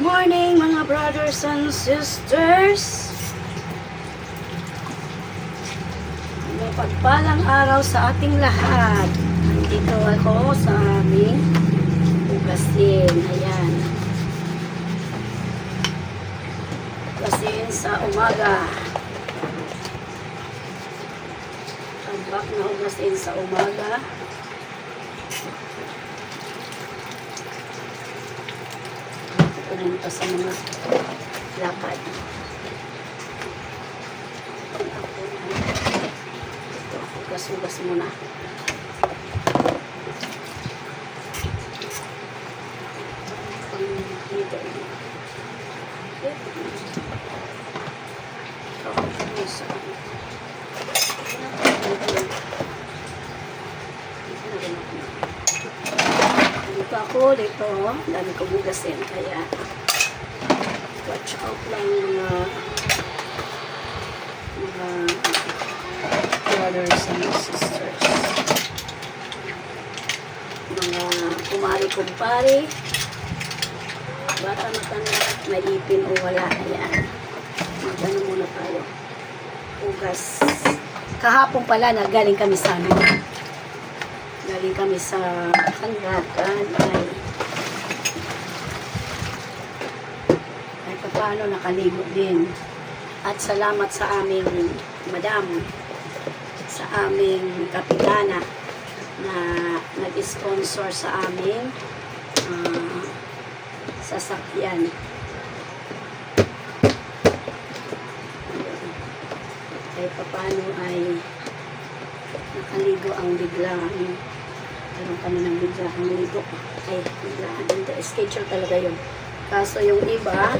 Morning mga brothers and sisters. Mapagpalang araw sa ating lahat. Nandito ako sa aming ugasin. Ayan. Ugasin sa umaga. Tambak na ugasin sa umaga. Pumunta sa mga lakad. Ito, ugas-ugas muna. Dito ako, dito, dami ko bugasin, kaya watch out lang mga brothers and sisters, mga kumari-kumpari, bata matanda, may ipin o wala, ayan, magano muna tayo, ugas. Kahapon pala, galing kami sa Kandakan, ay paano nakaligo din. At salamat sa aming madam, sa aming kapitana na nag-sponsor sa aming sasakyan. Ay paano ay nakaligo ang biglaan. Meron kami ng biglaan ligo. Ay, biglaan. Schedule talaga yun. Kaso yung iba,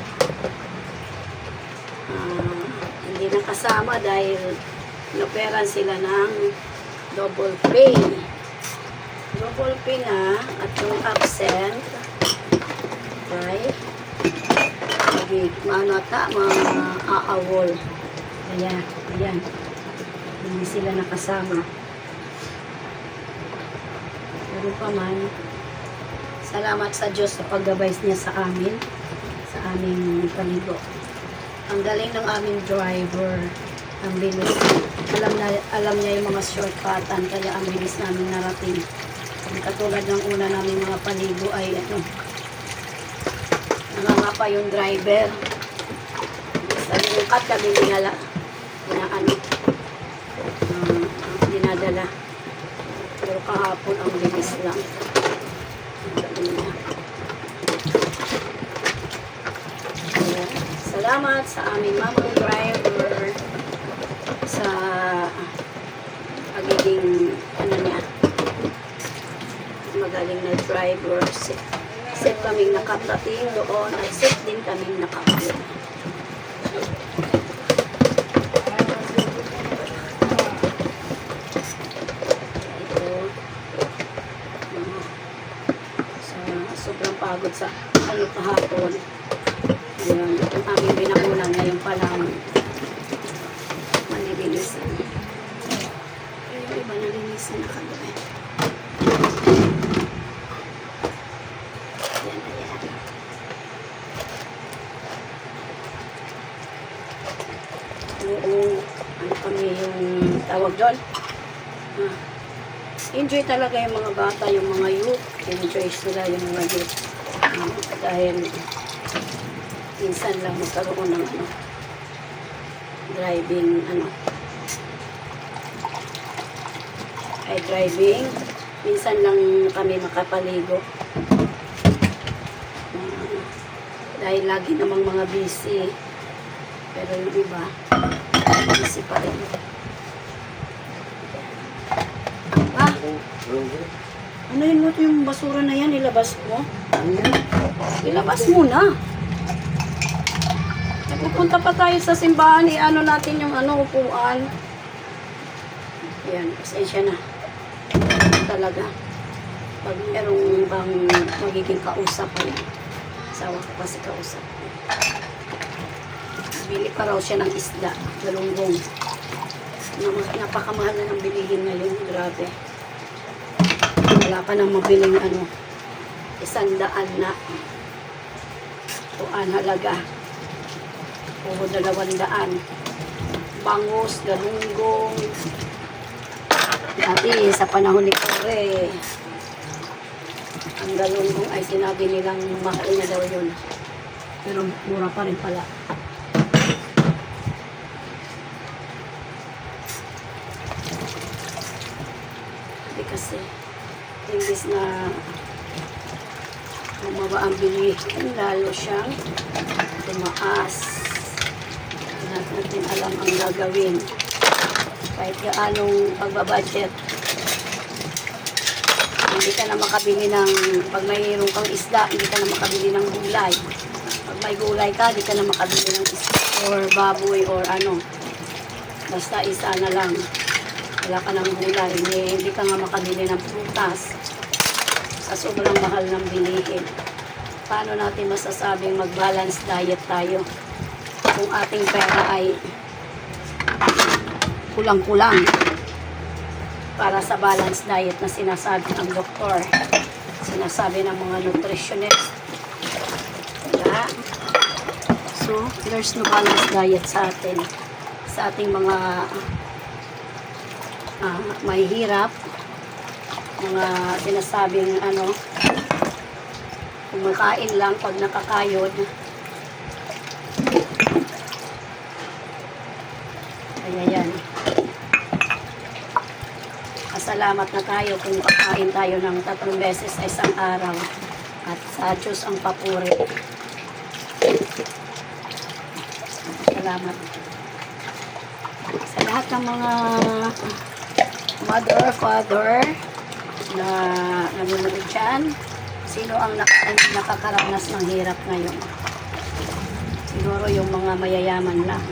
hindi nakasama dahil noperan sila ng double pay. Double pay na at yung absent ay aawol. Ayan. Hindi sila nakasama. Pero pa man, salamat sa Diyos sa paggabay niya sa amin, sa aming paligo. Ang galing ng aming driver, ang bilis. Alam niya yung mga shortcutan, kaya ang bilis namin narating. Katulad ng una namin mga paligo ay nangangapa yung driver. Sa lingkat kami dinadala. Pero kahapon ang bilis lang. Kaya, salamat sa aming mamang driver sa pagiging magaling na driver. Safe kaming nakatating doon at safe din kaming nakauwi. Sobrang pagod sa kahapon. Ayan, ang aming binakunan ngayon pa lang manilinisan. Yung iba nalinisan na kagabi. Ayan. Ano kami yung tawag doon? Enjoy talaga yung mga bata, yung mga youth. Enjoy sila yung mga youth. Dahil minsan lang magkaroon ng driving. Minsan lang kami makapaligo. Dahil lagi namang mga busy. Pero yung iba, busy pa rin. Ano yun mo yung basura na yan? Ilabas mo? Ilabas mo na. Pupunta pa tayo sa simbahan. Ano natin yung upuan. Ayan, pasensya na. Talaga. Pag merong bang magiging kausap yan. Asawa ko kasi kausap. Bili pa raw siya ng isda. Galunggong. Napakamahal na ng bilihin ngayon. Grabe. Wala pa nang mabiling 100 na. Kuan halaga. Puro 200. Bangus, galunggong. Dati sa panahon ni Kore, ang galunggong ay sinabi nilang mahal na daw yun. Pero mura pa rin pala. Hindi kasi, imbis na bumaba ang bilihin, lalo siyang tumaas. Hindi natin alam ang gagawin. Kahit yung anong pagbabudget, hindi ka na makabili ng, pag mayroon kang isda, hindi ka na makabili ng gulay. Pag may gulay ka, hindi ka na makabili ng isda or baboy or ano. Basta isa na lang. Wala ka ng gulay. Hindi ka nga makabili ng prutas sa sobrang mahal ng bilihin. Paano natin masasabing mag-balance diet tayo kung ating pera ay kulang-kulang para sa balance diet na sinasabi ng doktor, sinasabi ng mga nutritionist. Diba? So, there's no balance diet sa atin, sa ating mga mahihirap, mga sinasabing kumakain lang pag nakakayod. Kaya yan. Salamat na tayo kung kakain tayo ng 3 beses sa isang araw. At sa Diyos ang papuri. Salamat. Sa lahat ng mga mother, father na nanonood dyan, sino ang nakakaranas ng hirap ngayon? Siguro yung mga mayayaman lang.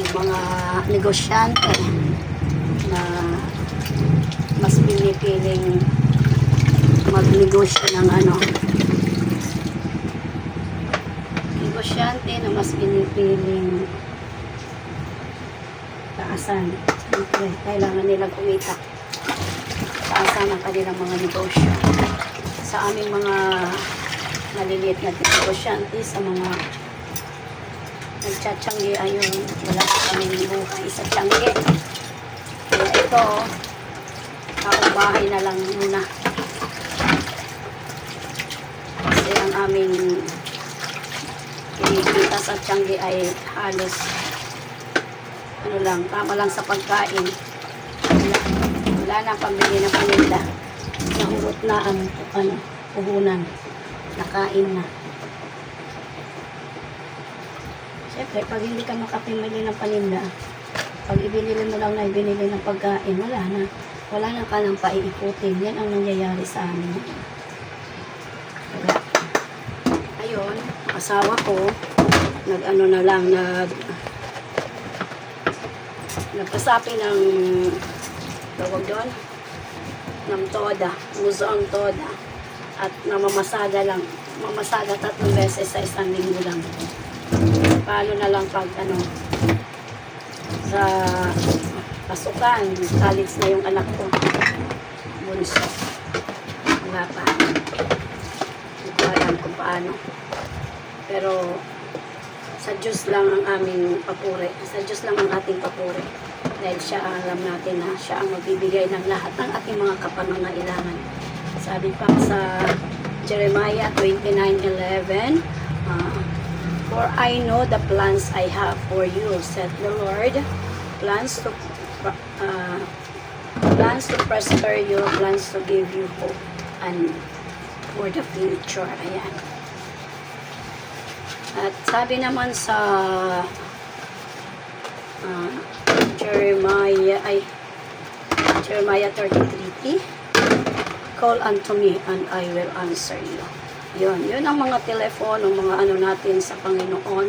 Yung mga negosyante na mas pinipiling magnegosyo ng negosyante na mas pinipiling taasan. Okay, kailangan nilang kumita. Taasan ang kanilang mga negosyo. Sa aming mga maliliit na negosyante, sa mga nagtsatsyangge ayun, wala kami buhay sa tsyangge. Kaya ito, taong bahay na lang muna. Kasi ang aming kinikita sa tiyangge ay halos tama lang sa pagkain. Wala na pambili ng paninda. Nahurot na ang puhunan. Nakain na. Siyempre, pag hindi ka makapimili ng paninda, pag ibinili mo lang na ibinili ng pagkain, wala na. Wala na ka nang paiikutin. Yan ang nangyayari sa amin. Wala. Ayun, asawa ko, nagpasapi ng tawag doon, ng toda, muso ang toda. At namamasada lang. Mamasada 3 beses sa isang linggo lang. Paano na lang pag sa pasukan, college na yung anak ko. Bunso. Wala pa. Hindi ko alam kung paano. Pero sa Diyos lang ang aming papuri. Sa Diyos lang ang ating papuri. Dahil siya, alam natin na siya ang magbibigay ng lahat ng ating mga kapangangailangan. Sabi pa sa Jeremiah 29:11, for I know the plans I have for you, said the Lord, plans to prosper you, plans to give you hope and for the future. Ayan. At sabi naman sa Jeremiah 33:3, call unto me and I will answer you. Yun ang mga telepono, mga natin sa Panginoon.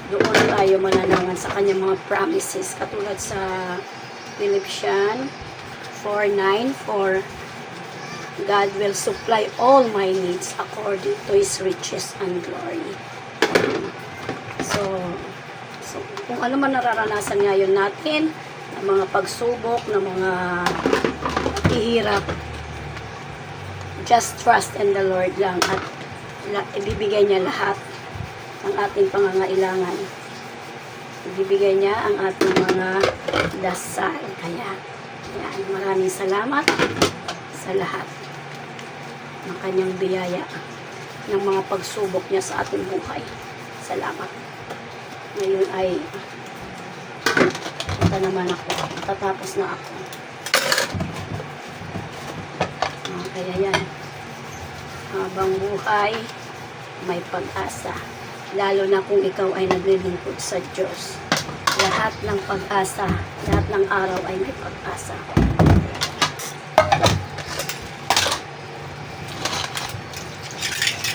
Doon tayo mananangan sa kanyang mga promises. Katulad sa Philippians 4:9, for God will supply all my needs according to His riches and glory. So kung ano man nararanasan ngayon natin, ang mga pagsubok, ng mga hihirap, just trust in the Lord lang at ibibigay niya lahat ng ating pangangailangan. Ibibigay niya ang ating mga dasal. Kaya, yan, maraming salamat sa lahat ng kanyang biyaya, ng mga pagsubok niya sa ating buhay. Salamat. Ngayon ay ito naman ako. Matatapos na ako. Kaya yan. Habang buhay, may pag-asa. Lalo na kung ikaw ay naglilingkod sa Diyos. Lahat ng pag-asa, lahat ng araw ay may pag-asa.